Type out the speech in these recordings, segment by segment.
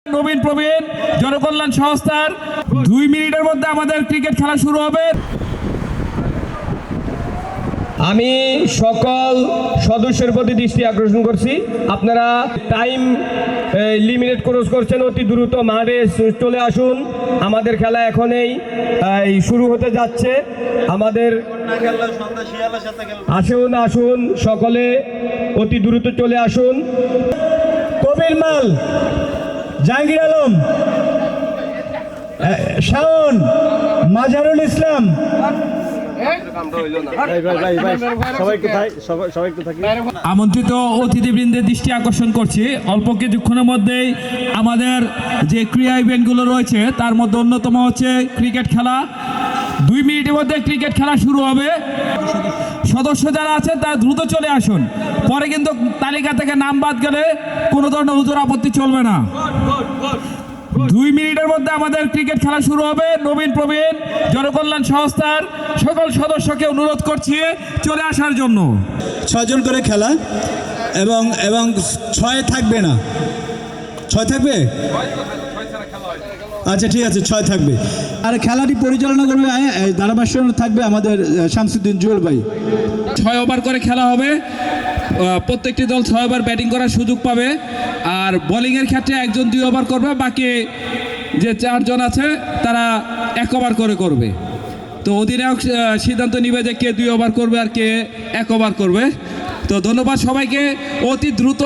নবীন প্রবীণ জনকল্যাণ সংস্থার 2 মিনিটের মধ্যে আমাদের ক্রিকেট খেলা শুরু হবে। আমি সকল সদস্যের প্রতি দৃষ্টি আকর্ষণ করছি, আপনারা টাইম লিমিট ক্রস করছেন, অতি দ্রুত মাঠে চলে আসুন। আমাদের খেলা এখনই শুরু হতে যাচ্ছে। আমাদের আসুন আসুন সকলে অতি দ্রুত চলে আসুন। কবির মাল, জাহাঙ্গীর আলম, শাওন, মাজারুল ইসলাম, আমন্ত্রিত অতিথিবৃন্দের দৃষ্টি আকর্ষণ করছি, অল্প কিছুক্ষণের মধ্যেই আমাদের যে ক্রীড়া ইভেন্টগুলো রয়েছে তার মধ্যে অন্যতম হচ্ছে ক্রিকেট খেলা। 2 মিনিটের মধ্যে ক্রিকেট খেলা শুরু হবে। সদস্য যারা আছেন তারা দ্রুত চলে আসুন, পরে কিন্তু তালিকা থেকে নাম বাদ গেলে কোনো ধরনের হুজুর আপত্তি চলবে না। 2 মিনিটের মধ্যে আমাদের ক্রিকেট খেলা শুরু হবে। নবীন প্রবীণ জনকল্যাণ সংস্থার সকল সদস্যকে অনুরোধ করছি চলে আসার জন্য। 6 জন করে খেলা এবং 6 থাকবে না, 6 থাকবে, আচ্ছা ঠিক আছে 6 থাকবে। আর খেলাটি পরিচালনা করবে ধারাভাষ্য থাকবে আমাদের শামসুদ্দিন জুয়েল ভাই। 6 ওভার করে খেলা হবে, প্রত্যেকটি দল 6 ওভার ব্যাটিং করার সুযোগ পাবে। আর বোলিংয়ের ক্ষেত্রে একজন 2 ওভার করবে, বাকি যে 4 জন আছে তারা 1 ওভার করে করবে। তো অধিনায়ক সিদ্ধান্ত নিবে যে কে 2 ওভার করবে আর কে 1 ওভার করবে। তো ধন্যবাদ সবাইকে। অতি দ্রুত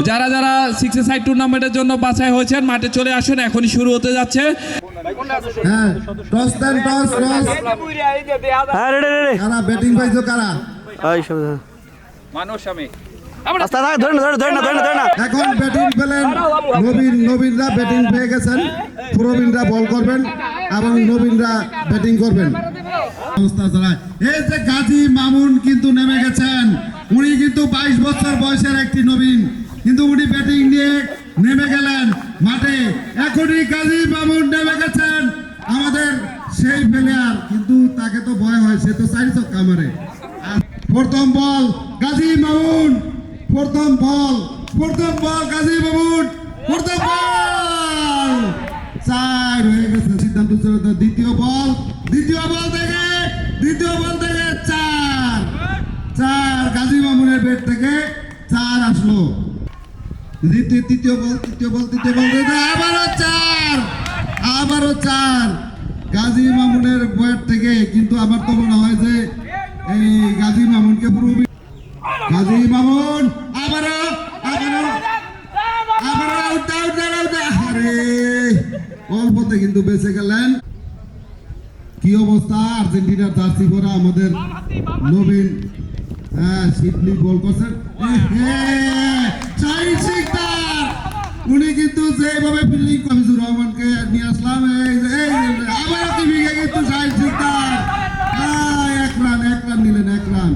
যারা যারা 6 এ সাইড টুর্নামেন্টের জন্য বাছাই হয়েছেন মাঠে চলে আসুন, এখনই শুরু হতে যাচ্ছে। এখন ব্যাটিং পেলেন নবীনরা ব্যাটিং পেয়ে গেছেন, প্রবীণরা বল করবেন এবং নবীনরা ব্যাটিং করবেন। এই যে গাজী মামুন কিন্তু নেমে গেছেন, উনি কিন্তু 22 বছর বয়সের একটি নবীন, কিন্তু উনি ব্যাটিং নিয়ে নেমে গেলেন মাঠে। এখনই গাজী মামুন নেমে গেছেন, আমাদের সেই প্লেয়ার, কিন্তু তাকে তো ভয় হয়, সে তো 4 ছক্কা মারে। প্রথম বল গাজী মামুন, প্রথম বল গাজী মামুন, প্রথম বল 4 হয়ে গেছে। সিদ্ধান্ত দ্বিতীয় বল থেকে 4 গাজী মামুনের ব্যাট থেকে 4 আসলো। তৃতীয় বল আবারও 4 গাজী মামুনের ব্যাট থেকে। কিন্তু আমার তো মনে হয় যে এই গাজী মামুনকে গাজী মামুন আবারও অল্পতে কিন্তু বেঁচে গেলেন। কি অবস্থা আর্জেন্টিনার জার্সি পরা আমাদের নবীন, শিবলি বল করছেন, উনি কিন্তু যেভাবে ফিল্ডিং কমিজুর রহমানকে নিয়ে আসলাম, আবার টিভিকে কিন্তু এক রান নিলেন, 1 রান।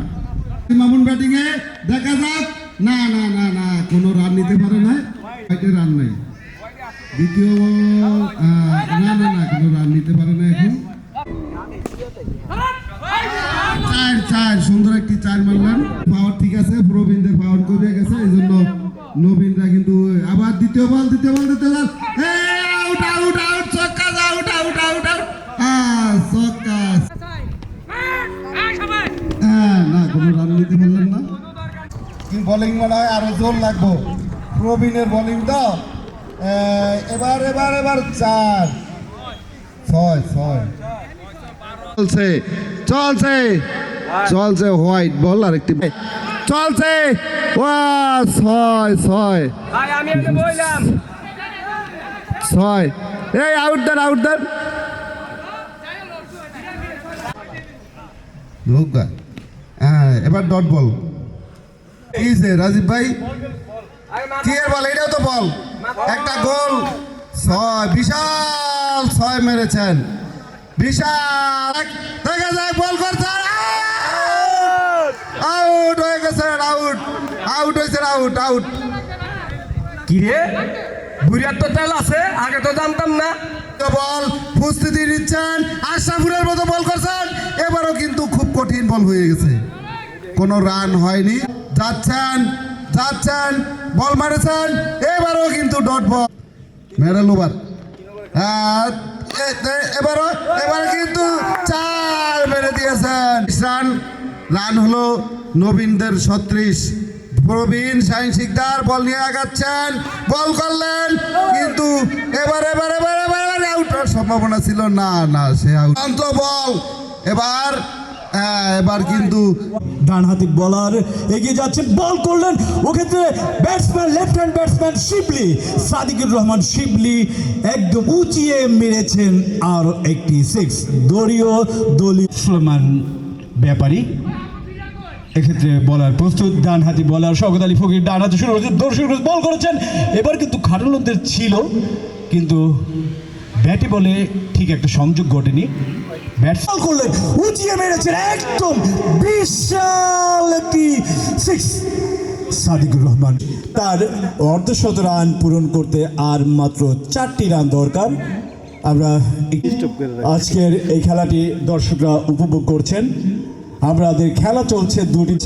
মামুন ব্যাটিং এ দেখা যাক, না কোনো রান নিতে পারে না, রান নাই। দ্বিতীয় না কোনো রান নিতে পারে না এখন। 4 সুন্দর একটি 4 মারলেন। পাওয়ার ঠিক আছে, প্রবীণদের পাওয়ার কমে গেছে, এই জন্য নবীনরা কিন্তু আবার দ্বিতীয় বল আউট, ছক্কা, না কোনো রান নিতে পারলেন না। বোলিং মনে হয় আরো জোর লাগবো, প্রবীণের বোলিং তো। এবার 4 6 চলছে হোয়াইট বল, আর একটি চলছে 6 এই আউট দেন এবার ডট বল। রাজীব ভাই কি এর বল, এটাও তো বল, একটা গোল। 6 বিশাল 6 মেরেছেন, বিশাল। দেখা যায় বল করছেন, আউট হয়ে গেছেন, আউট। কি রে, বুড়িয়ার তো তেল আছে, আগে তো জানতাম না। বল প্রস্তুতি নিচ্ছেন, আশরাফুলের মতো বল করছেন, এবারও কিন্তু খুব কঠিন বল হয়ে গেছে, কোনো রান হয়নি। যাচ্ছেন বল মারেছেন, এবারও কিন্তু ডট বল। Medal over. এবারে কিন্তু 4 মেরে দিয়েছেন। রান হলো নবীনদের 36। প্রবীণ শাহিন শিকদার বল নিয়ে আগাচ্ছেন, বল করলেন কিন্তু এবারে আউট হওয়ার সম্ভাবনা ছিল না, সে আউট বল। এবার কিন্তু ডানহাতি বলার এগিয়ে যাচ্ছে, বল করলেন ওক্ষেত্রে ব্যাটসম্যান লেফট হ্যান্ড ব্যাটসম্যান শিবলি সাদিকুর রহমান শিবলি একদম উঁচিয়ে মেরেছেন আর একটি 6। দলীয় সুলেমান ব্যাপারী এক্ষেত্রে বলার প্রস্তুত। ডানহাতি বলার শওকত আলী ফকির ডানহাতি শুরু করেছেন, দৌড় শুরু বল করেছেন। এবার কিন্তু খাটুলদের ছিল কিন্তু ব্যাটে বলে ঠিক একটা সংযোগ ঘটেনি। ব্যাটসম্যান করলেন উঁচিয়ে মেরেছেন একদম বিশাল একটি 6। সাদিকুর রহমান তার অর্ধশত রান পূরণ করতে আর মাত্র 4টি রান দরকার। আমরা আজকের এই খেলাটি দর্শকরা উপভোগ করছেন। আমাদের খেলা চলছে, দুটি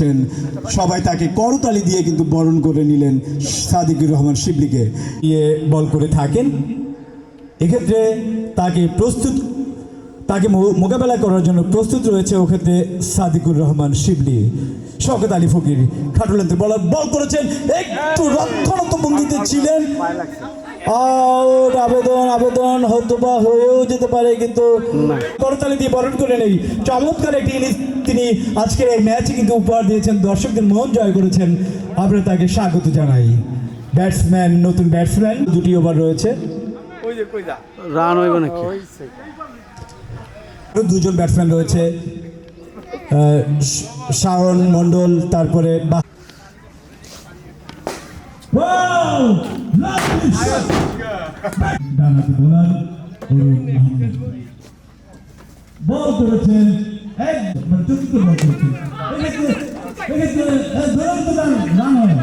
সবাই তাকে করতালি দিয়ে কিন্তু বরণ করে নিলেন সাদিকুর রহমান শিবলিকে দিয়ে বল করে থাকেন। এক্ষেত্রে তাকে মোকাবেলা করার জন্য প্রস্তুত রয়েছে ওক্ষেত্রে সাদিকুর রহমান শিবলি। শওকত আলী ফকির খাটুলেন্দ্র বলার বল করেছেন, একটু রক্ষণাত্মক ভঙ্গিতে ছিলেন। আউট, আবেদন হয়তো বা হয়েও যেতে পারে কিন্তু করতালি দিয়ে বরণ করে নেই। চমৎকার একটি ইনিংস তিনি আজকের এই ম্যাচে কিন্তু উপহার দিয়েছেন, দর্শকদের মন জয় করেছেন। আমরা তাকে স্বাগত জানাই। ব্যাটসম্যান, নতুন ব্যাটসম্যান, 2টি ওভার রয়েছে। রান হইব নাকি? 2জন ব্যাটসম্যান রয়েছে, শাওন মন্ডল, তারপরে ডানহাতি বোলার অরুণ আহমেদ বল করেছেন, একদম চতুর্থ বল করেছেন। এক্ষেত্রে দুরন্ত রান হয়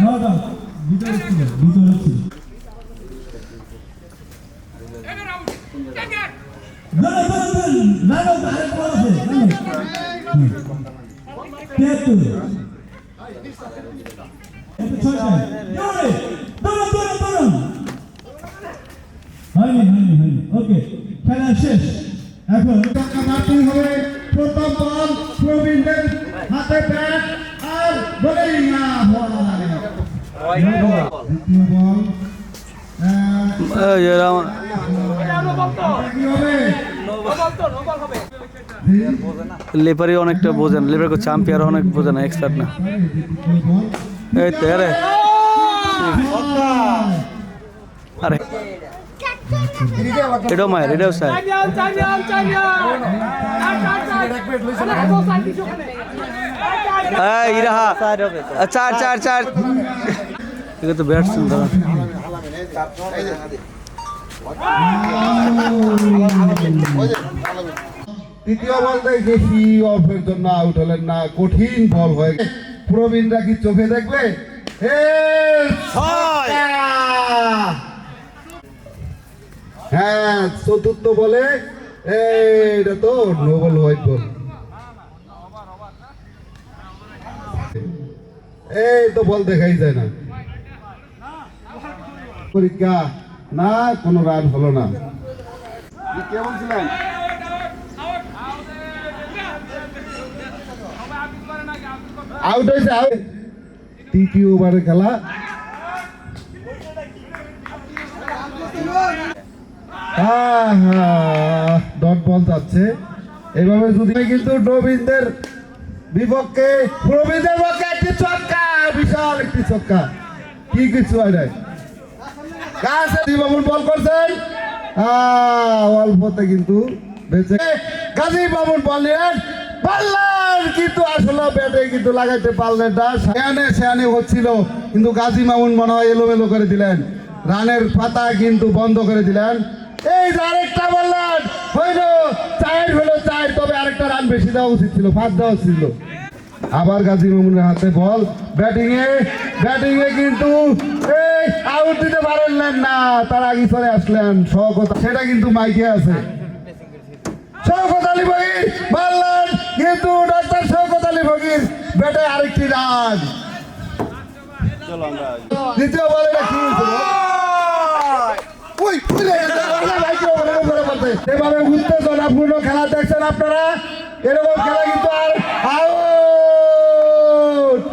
নট আউট, ভিতরে ছিল। ওকে, খেলা শেষ। এখন মারতে হবে। প্রথম বল প্রবীণদের হাতে ব্যাট আর বলেই না হয়। দ্বিতীয় বল লেপারি অনেকটা বোঝেন, লেপারি চ্যাম্পিয়ন অনেক বোঝে না, এক্সপার্ট না। এই তো আরে এটাও মায়ের, এটাও স্যার। ইরাহা 4 এটা তো ব্যাটসম্যান ধরা। তৃতীয় বলতে বেশি অফের জন্য আউট হলেন না, কঠিন বল হয়ে গেছে। প্রবীণরা কি চোখে দেখবে? হ্যাঁ, চতুর্থ বলে এটা তো নোবেল হোয়াইট বল। এই তো বল দেখাই যায় না। পরীক্ষা না, কোনো রান হলো না। কেমন ছিলেন? আউট হয়েছে, আউট। তৃতীয় ওভারে খেলা। ডট বল যাচ্ছে এইভাবে যদি কিন্তু নবীনদের বিপক্ষে প্রবীণদের পক্ষে একটি ছক্কা, বিশাল একটি ছক্কা, কি কিছু হয় নাই। গাজী মামুন বল করছেন, অল্পতে কিন্তু বেঁচে। গাজী মামুন বল নিলেন, পারলেন কিন্তু আসলে ব্যাটে কিন্তু লাগাইতে পারলেন না। সেয়ানে হচ্ছিল কিন্তু গাজী মামুন মনে হয় এলোমেলো করে দিলেন, রানের পাতা কিন্তু বন্ধ করে দিলেন। এই যে আরেকটা বললেন হইল 4 হলো 4, তবে আরেকটা রান বেশি দেওয়া উচিত ছিল, 5 দেওয়া ছিল। আবার গাজী মামুনের হাতে বল, ব্যাটিং এ কিন্তু এই আউট দিতে পারলেন না, তার আগে চলে আসলেন শওকত, সেটা কিন্তু মাইকে আছে। শওকত আলী ফকির বললেন কিন্তু ডক্টর শওকত আলী ফকির ব্যাটে আরেকটি রান। দ্বিতীয় বলে কি হয়েছিল? এভাবে উত্তেজনাপূর্ণ খেলা দেখছেন আপনারা, এরকম খেলা কিন্তু